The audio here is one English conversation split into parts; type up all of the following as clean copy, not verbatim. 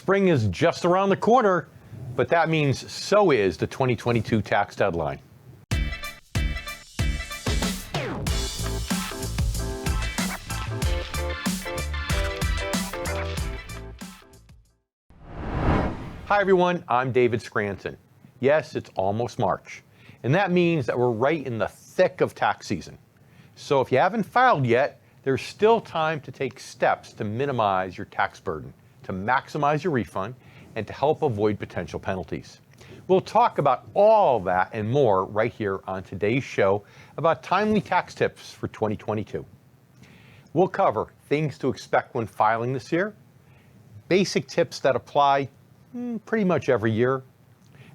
Spring is just around the corner, but that means so is the 2022 tax deadline. Hi everyone, I'm David Scranton. Yes, it's almost March, and that means that we're right in the thick of tax season. So if you haven't filed yet, there's still time to take steps to minimize your tax burden, to maximize your refund, and to help avoid potential penalties. We'll talk about all that and more right here on today's show about timely tax tips for 2022. We'll cover things to expect when filing this year, basic tips that apply pretty much every year,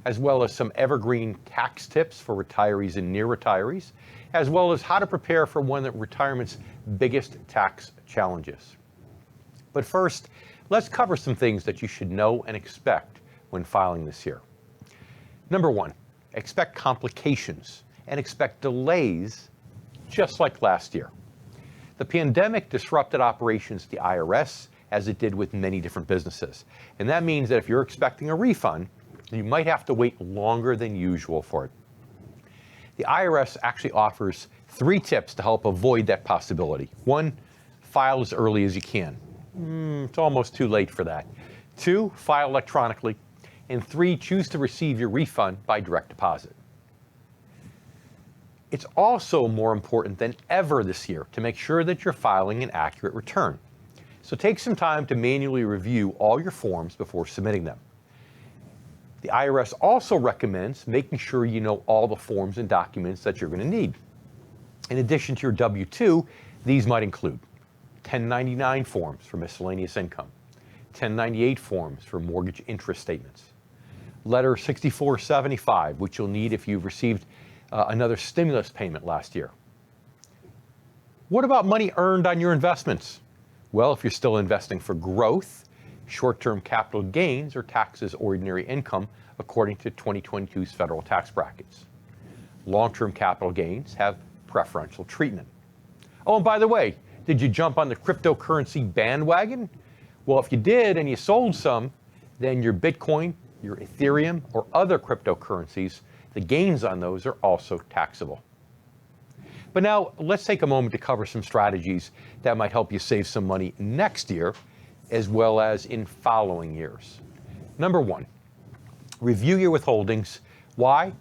as well as some evergreen tax tips for retirees and near retirees, as well as how to prepare for one of retirement's biggest tax challenges. But first, let's cover some things that you should know and expect when filing this year. Number one, expect complications and expect delays just like last year. The pandemic disrupted operations at the IRS as it did with many different businesses. And that means that if you're expecting a refund, you might have to wait longer than usual for it. The IRS actually offers 3 tips to help avoid that possibility. 1, file as early as you can. It's almost too late for that. 2, file electronically. And 3, choose to receive your refund by direct deposit. It's also more important than ever this year to make sure that you're filing an accurate return. So take some time to manually review all your forms before submitting them. The IRS also recommends making sure you know all the forms and documents that you're going to need. In addition to your W-2, these might include 1099 forms for miscellaneous income, 1098 forms for mortgage interest statements, Letter 6475, which you'll need if you've received another stimulus payment last year. What about money earned on your investments? Well, if you're still investing for growth, short-term capital gains are taxed as ordinary income according to 2022's federal tax brackets. Long-term capital gains have preferential treatment. Oh, and by the way, did you jump on the cryptocurrency bandwagon? Well, if you did and you sold some, then your Bitcoin, your Ethereum, or other cryptocurrencies, the gains on those are also taxable. But now let's take a moment to cover some strategies that might help you save some money next year, as well as in following years. Number 1, review your withholdings. Why?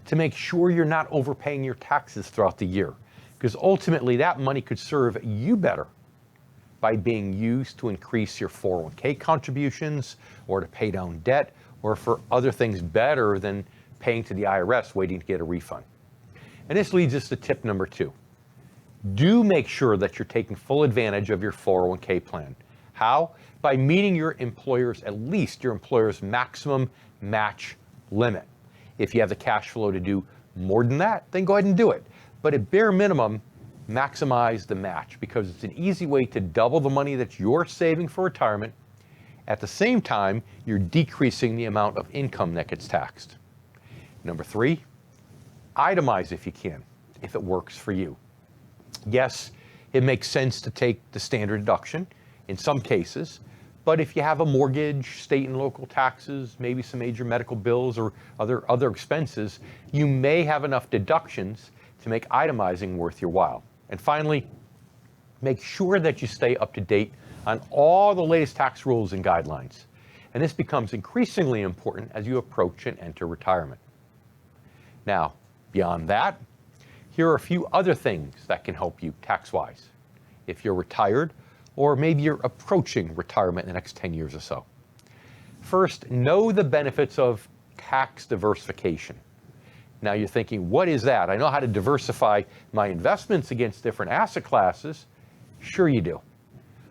To make sure you're not overpaying your taxes throughout the year, because ultimately that money could serve you better by being used to increase your 401k contributions or to pay down debt or for other things better than paying to the IRS waiting to get a refund. And this leads us to tip number 2. Do make sure that you're taking full advantage of your 401k plan. How? By meeting at least your employer's maximum match limit. If you have the cash flow to do more than that, then go ahead and do it. But at bare minimum, maximize the match because it's an easy way to double the money that you're saving for retirement. At the same time, you're decreasing the amount of income that gets taxed. Number 3, itemize if you can, if it works for you. Yes, it makes sense to take the standard deduction in some cases, but if you have a mortgage, state and local taxes, maybe some major medical bills or other expenses, you may have enough deductions to make itemizing worth your while. And finally, make sure that you stay up to date on all the latest tax rules and guidelines. And this becomes increasingly important as you approach and enter retirement. Now, beyond that, here are a few other things that can help you tax-wise if you're retired or maybe you're approaching retirement in the next 10 years or so. First, know the benefits of tax diversification. Now you're thinking, what is that? I know how to diversify my investments against different asset classes. Sure you do.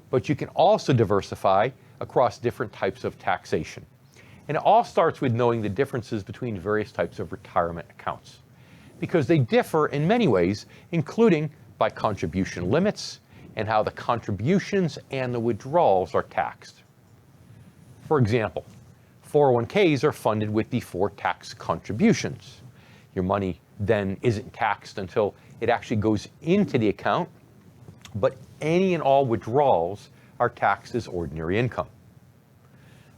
But you can also diversify across different types of taxation. And it all starts with knowing the differences between various types of retirement accounts, because they differ in many ways, including by contribution limits and how the contributions and the withdrawals are taxed. For example, 401ks are funded with before tax contributions. Your money then isn't taxed until it actually goes into the account, but any and all withdrawals are taxed as ordinary income.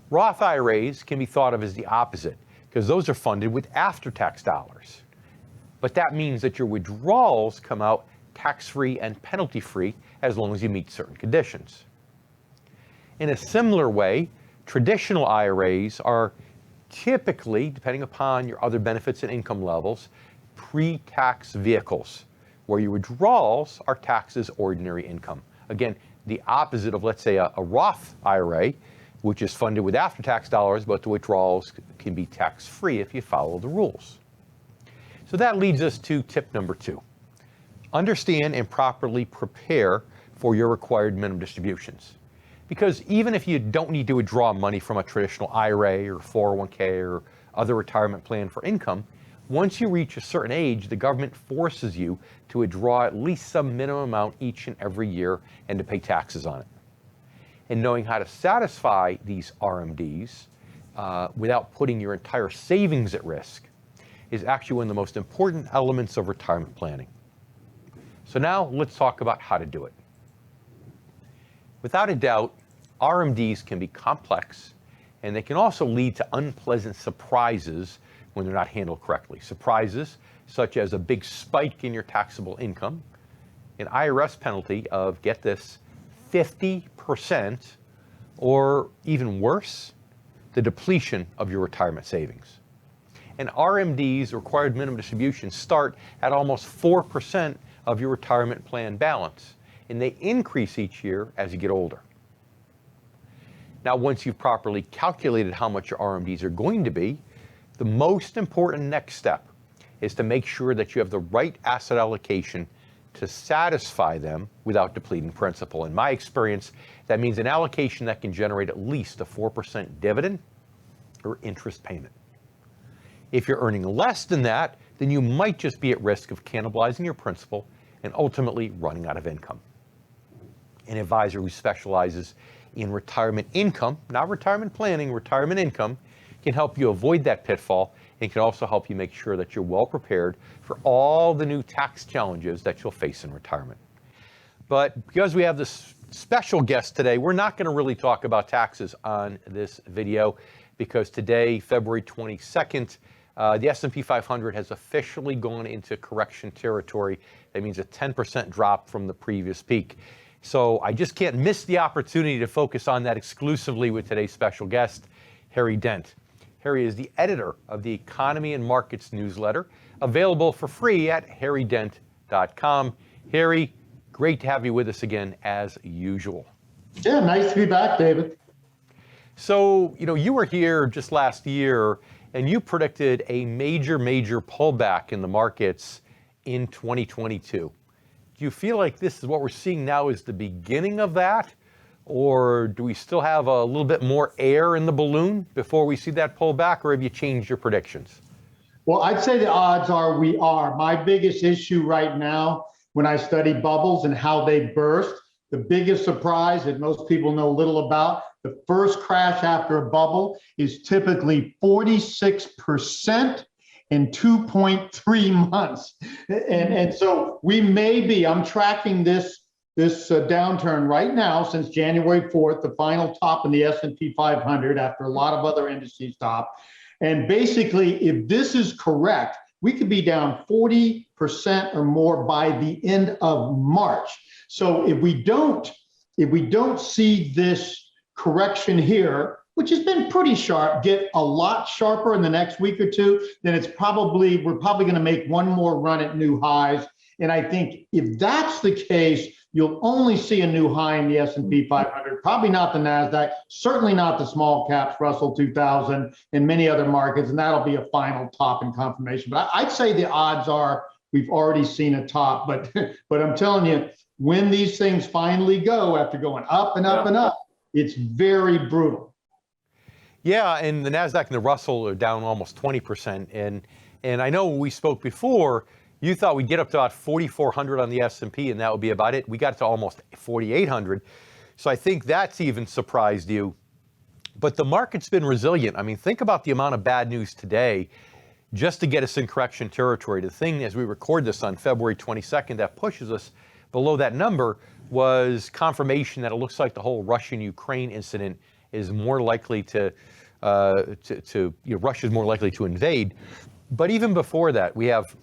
Roth IRAs can be thought of as the opposite, because those are funded with after-tax dollars. But that means that your withdrawals come out tax-free and penalty-free as long as you meet certain conditions. In a similar way, traditional IRAs are typically, depending upon your other benefits and income levels, pre-tax vehicles, where your withdrawals are taxed as ordinary income. Again, the opposite of, let's say, a Roth IRA, which is funded with after-tax dollars, but the withdrawals can be tax-free if you follow the rules. So that leads us to tip number 2. Understand and properly prepare for your required minimum distributions. Because even if you don't need to withdraw money from a traditional IRA or 401k or other retirement plan for income, once you reach a certain age, the government forces you to withdraw at least some minimum amount each and every year and to pay taxes on it. And knowing how to satisfy these RMDs without putting your entire savings at risk is actually one of the most important elements of retirement planning. So now let's talk about how to do it. Without a doubt, RMDs can be complex, and they can also lead to unpleasant surprises when they're not handled correctly. Surprises such as a big spike in your taxable income, an IRS penalty of, get this, 50%, or even worse, the depletion of your retirement savings. And RMDs, required minimum distributions, start at almost 4% of your retirement plan balance, and they increase each year as you get older. Now, once you've properly calculated how much your RMDs are going to be, the most important next step is to make sure that you have the right asset allocation to satisfy them without depleting principal. In my experience, that means an allocation that can generate at least a 4% dividend or interest payment. If you're earning less than that, then you might just be at risk of cannibalizing your principal and ultimately running out of income. An advisor who specializes in retirement income, not retirement planning, retirement income, can help you avoid that pitfall and can also help you make sure that you're well prepared for all the new tax challenges that you'll face in retirement. But because we have this special guest today, we're not going to really talk about taxes on this video, because today, February 22nd, the S&P 500 has officially gone into correction territory. That means a 10% drop from the previous peak. So I just can't miss the opportunity to focus on that exclusively with today's special guest, Harry Dent. Harry is the editor of the Economy and Markets newsletter, available for free at harrydent.com. Harry, great to have you with us again, as usual. Yeah, nice to be back, David. So, you were here just last year, and you predicted a major pullback in the markets in 2022. Do you feel like this is what we're seeing now is the beginning of that? Or do we still have a little bit more air in the balloon before we see that pullback, or have you changed your predictions? Well, I'd say the odds are we are. My biggest issue right now, when I study bubbles and how they burst, the biggest surprise that most people know little about, the first crash after a bubble is typically 46% in 2.3 months. And so we may be, I'm tracking this downturn right now since January 4th, the final top in the S&P 500 after a lot of other indices top. And basically, if this is correct, we could be down 40% or more by the end of March. So if we don't see this correction here, which has been pretty sharp, get a lot sharper in the next week or two, then we're probably going to make one more run at new highs. And I think if that's the case, you'll only see a new high in the S&P 500, probably not the NASDAQ, certainly not the small caps, Russell 2000, and many other markets, and that'll be a final top in confirmation. But I'd say the odds are we've already seen a top, but I'm telling you, when these things finally go after going up and up and up, it's very brutal. Yeah, and the NASDAQ and the Russell are down almost 20%. And I know when we spoke before, you thought we'd get up to about 4,400 on the S&P, and that would be about it. We got to almost 4,800. So I think that's even surprised you. But the market's been resilient. I mean, think about the amount of bad news today just to get us in correction territory. The thing, as we record this on February 22nd, that pushes us below that number was confirmation that it looks like the whole Russian-Ukraine incident is more likely Russia's more likely to invade. But even before that, we have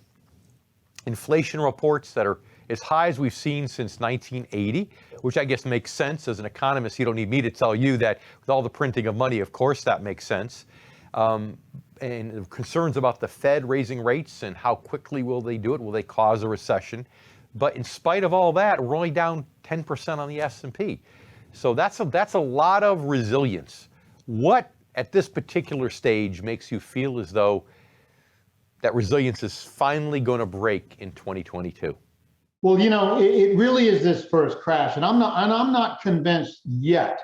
inflation reports that are as high as we've seen since 1980, which I guess makes sense. As an economist, you don't need me to tell you that with all the printing of money, of course, that makes sense. And concerns about the Fed raising rates and how quickly will they do it? Will they cause a recession? But in spite of all that, we're only down 10% on the S&P. So that's a lot of resilience. What at this particular stage makes you feel as though that resilience is finally going to break in 2022? Well, it really is this first crash, and I'm not convinced yet,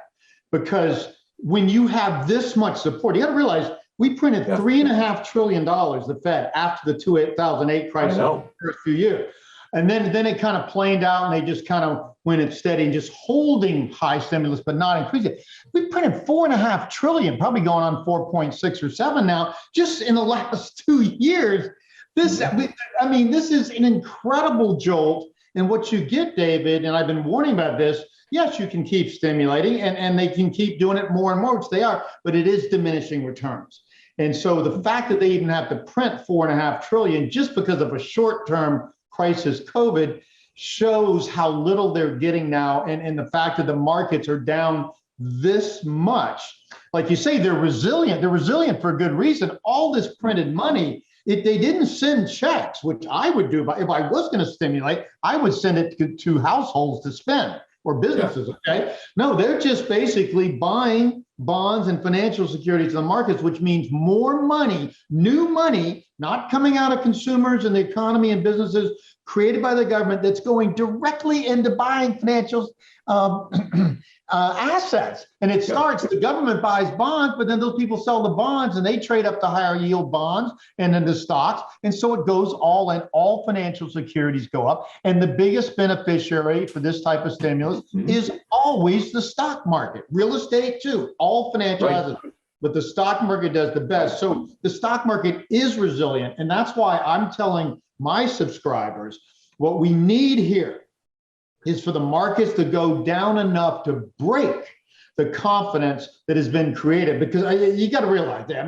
because when you have this much support, you got to realize we printed $3.5 trillion, the Fed, after the 2008 crisis, the first few years. And then it kind of planed out, and they just kind of went it steady and just holding high stimulus, but not increasing. We printed $4.5 trillion, probably going on 4.6 or 7 now, just in the last 2 years. This is an incredible jolt. And what you get, David, and I've been warning about this, yes, you can keep stimulating, and they can keep doing it more and more, which they are, but it is diminishing returns. And so the fact that they even have to print $4.5 trillion just because of a short-term crisis, COVID, shows how little they're getting now, and the fact that the markets are down this much. Like you say, they're resilient. They're resilient for a good reason. All this printed money, they didn't send checks, which I would do. If I was going to stimulate, I would send it to households to spend, or businesses, okay? No, they're just basically buying bonds and financial securities in the markets, which means more money, new money, not coming out of consumers and the economy and businesses created by the government, that's going directly into buying financial assets. And it starts, the government buys bonds, but then those people sell the bonds and they trade up to higher yield bonds and then the stocks. And so it goes all in, all financial securities go up. And the biggest beneficiary for this type of stimulus is always the stock market, real estate too, all financial assets. But the stock market does the best. So the stock market is resilient. And that's why I'm telling my subscribers, what we need here is for the markets to go down enough to break the confidence that has been created. Because you got to realize that,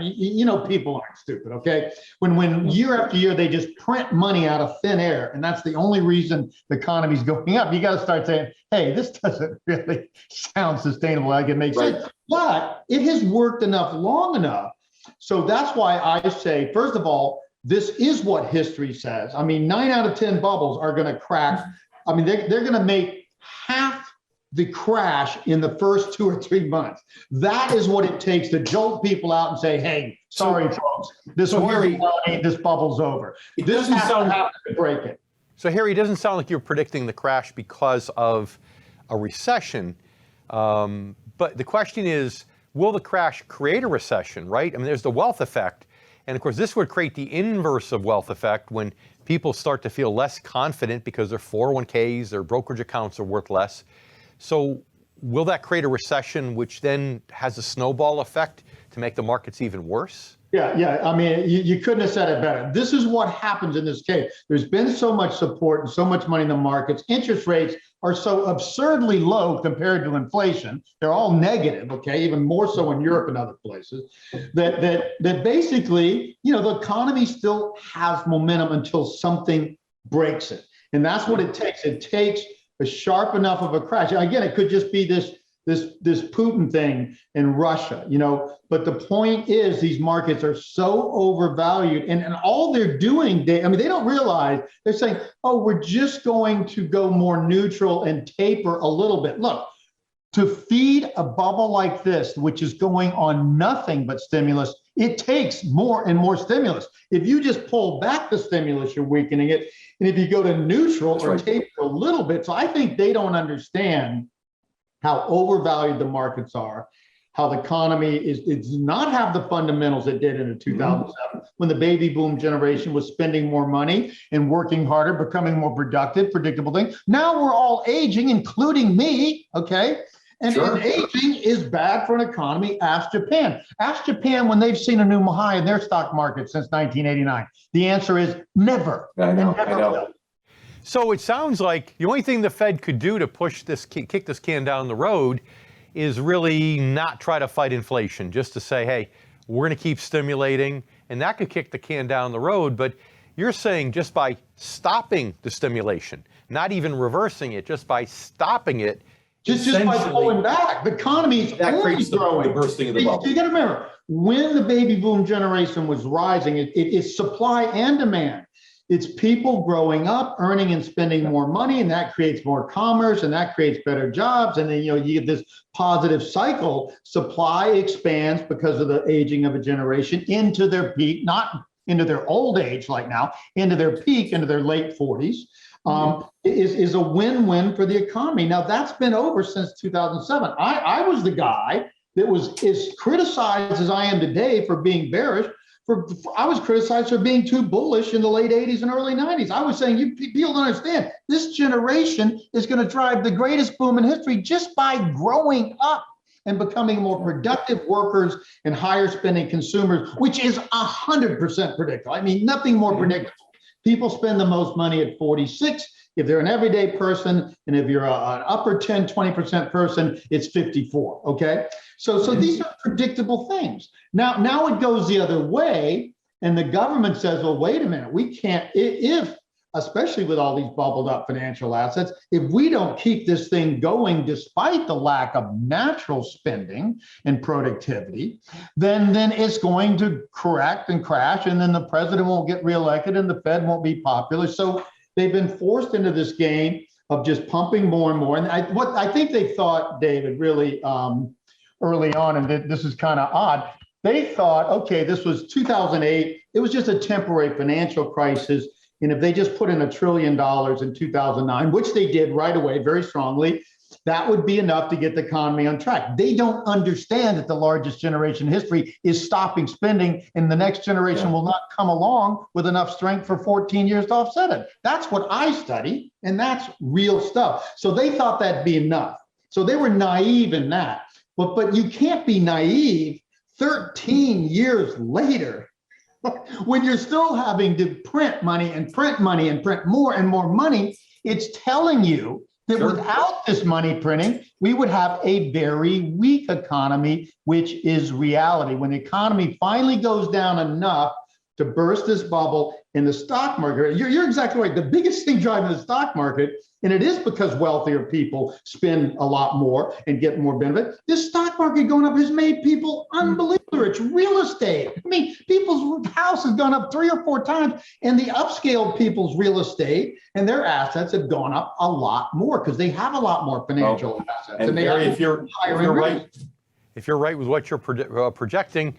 people aren't stupid, okay? When year after year, they just print money out of thin air, and that's the only reason the economy's going up. You got to start saying, hey, this doesn't really sound sustainable. Like it makes sense. But it has worked long enough. So that's why I say, first of all, this is what history says. 9 out of 10 bubbles are going to crack. They're going to make half the crash in the first 2 or 3 months. That is what it takes to jolt people out and say, hey, sorry, folks, this bubble's over. This has to happen to break it. So, Harry, it doesn't sound like you're predicting the crash because of a recession. But the question is, will the crash create a recession, right? There's the wealth effect. And of course, this would create the inverse of wealth effect when people start to feel less confident because their 401ks, their brokerage accounts are worth less. So will that create a recession, which then has a snowball effect to make the markets even worse? Yeah. You couldn't have said it better. This is what happens in this case. There's been so much support and so much money in the markets. Interest rates are so absurdly low compared to inflation. They're all negative, okay, even more so in Europe and other places, that basically, the economy still has momentum until something breaks it. And that's what it takes. It takes a sharp enough of a crash. Again, it could just be this Putin thing in Russia, but the point is these markets are so overvalued, and all they're doing, they don't realize, they're saying, oh, we're just going to go more neutral and taper a little bit. Look, to feed a bubble like this, which is going on nothing but stimulus, it takes more and more stimulus. If you just pull back the stimulus, you're weakening it. And if you go to neutral or taper a little bit, so I think they don't understand how overvalued the markets are, how the economy does not have the fundamentals it did in 2007, when the baby boom generation was spending more money and working harder, becoming more productive, predictable things. Now we're all aging, including me, okay? And aging is bad for an economy. Ask Japan. Ask Japan when they've seen a new high in their stock market since 1989. The answer is never. I know. So it sounds like the only thing the Fed could do to push this, kick this can down the road, is really not try to fight inflation, just to say, hey, we're going to keep stimulating, and that could kick the can down the road. But you're saying just by stopping the stimulation, not even reversing it, just by stopping it, just by pulling back, the economy's only growing. The bursting of the bubble. You got to remember, when the baby boom generation was rising, it's supply and demand. It's people growing up, earning and spending more money, and that creates more commerce, and that creates better jobs. And then, you get this positive cycle. Supply expands because of the aging of a generation into their peak, not into their old age like now, into their peak, into their late 40s. Is a win-win for the economy. Now, that's been over since 2007. I was the guy that was as criticized as I am today for being bearish. I was criticized for being too bullish in the late 80s and early 90s. I was saying, people don't understand, this generation is going to drive the greatest boom in history just by growing up and becoming more productive workers and higher spending consumers, which is 100% predictable. I mean, nothing more predictable. People spend the most money at 46. If they're an everyday person, and if you're an upper 10, 20% person, it's 54, okay? So these are predictable things. Now it goes the other way, and the government says, well, wait a minute, we can't, especially with all these bubbled up financial assets, if we don't keep this thing going despite the lack of natural spending and productivity, then it's going to correct and crash, and then the president won't get reelected and the Fed won't be popular. So they've been forced into this game of just pumping more and more. And what I think they thought, David, really early on, and this is kind of odd, they thought, okay, this was 2008, it was just a temporary financial crisis. And if they just put in $1 trillion in 2009, which they did right away very strongly, that would be enough to get the economy on track. They don't understand that the largest generation in history is stopping spending, and the next generation will not come along with enough strength for 14 years to offset it. That's what I study, and that's real stuff. So they thought that'd be enough. So they were naive in that. But you can't be naive 13 years later when you're still having to print money and print money and print more and more money. It's telling you that without this money printing, we would have a very weak economy, which is reality. When the economy finally goes down enough to burst this bubble in the stock market, you're exactly right. The biggest thing driving the stock market, and it is because wealthier people spend a lot more and get more benefit, this stock market going up has made people unbelievable. It's real estate. I mean, people's house has gone up 3 or 4 times, and the upscale people's real estate and their assets have gone up a lot more because they have a lot more financial assets. And Barry, if you're right with what you're projecting,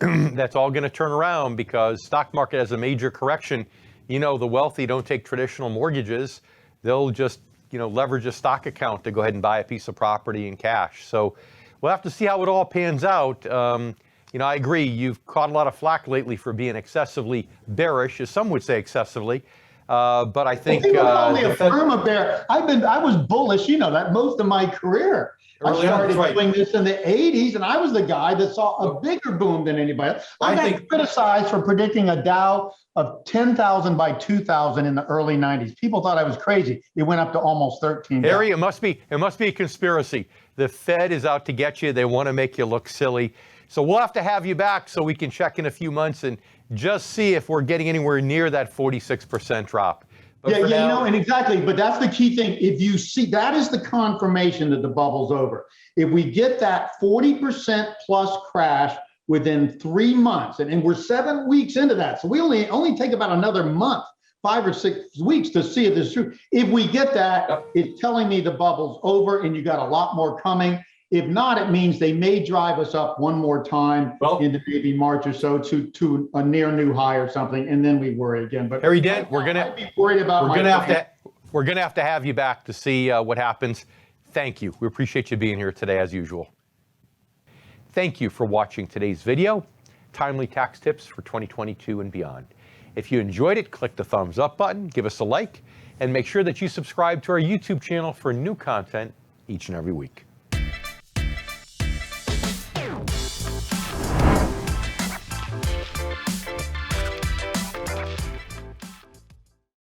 that's all going to turn around because stock market has a major correction. The wealthy don't take traditional mortgages. They'll just, leverage a stock account to go ahead and buy a piece of property in cash. So we'll have to see how it all pans out. I agree. You've caught a lot of flack lately for being excessively bearish, as some would say excessively. But I think only a firm of bear. I was bullish, that most of my career. I started doing this in the 80s, and I was the guy that saw a bigger boom than anybody else. I got criticized for predicting a Dow of 10,000 by 2000 in the early 90s. People thought I was crazy. It went up to almost 13. Harry, it must be a conspiracy. The Fed is out to get you. They want to make you look silly. So we'll have to have you back so we can check in a few months and just see if we're getting anywhere near that 46% drop. But and exactly. But that's the key thing. If you see, that is the confirmation that the bubble's over. If we get that 40% plus crash within 3 months, and we're 7 weeks into that, so we only take about another month, 5 or 6 weeks to see if this is true. If we get that, it's telling me the bubble's over, and you got a lot more coming. If not, it means they may drive us up one more time into maybe March or so to a near new high or something, and then we worry again. But Harry Dent, we're gonna have to have you back to see what happens. Thank you. We appreciate you being here today, as usual. Thank you for watching today's video, Timely Tax Tips for 2022 and beyond. If you enjoyed it, click the thumbs up button, give us a like, and make sure that you subscribe to our YouTube channel for new content each and every week.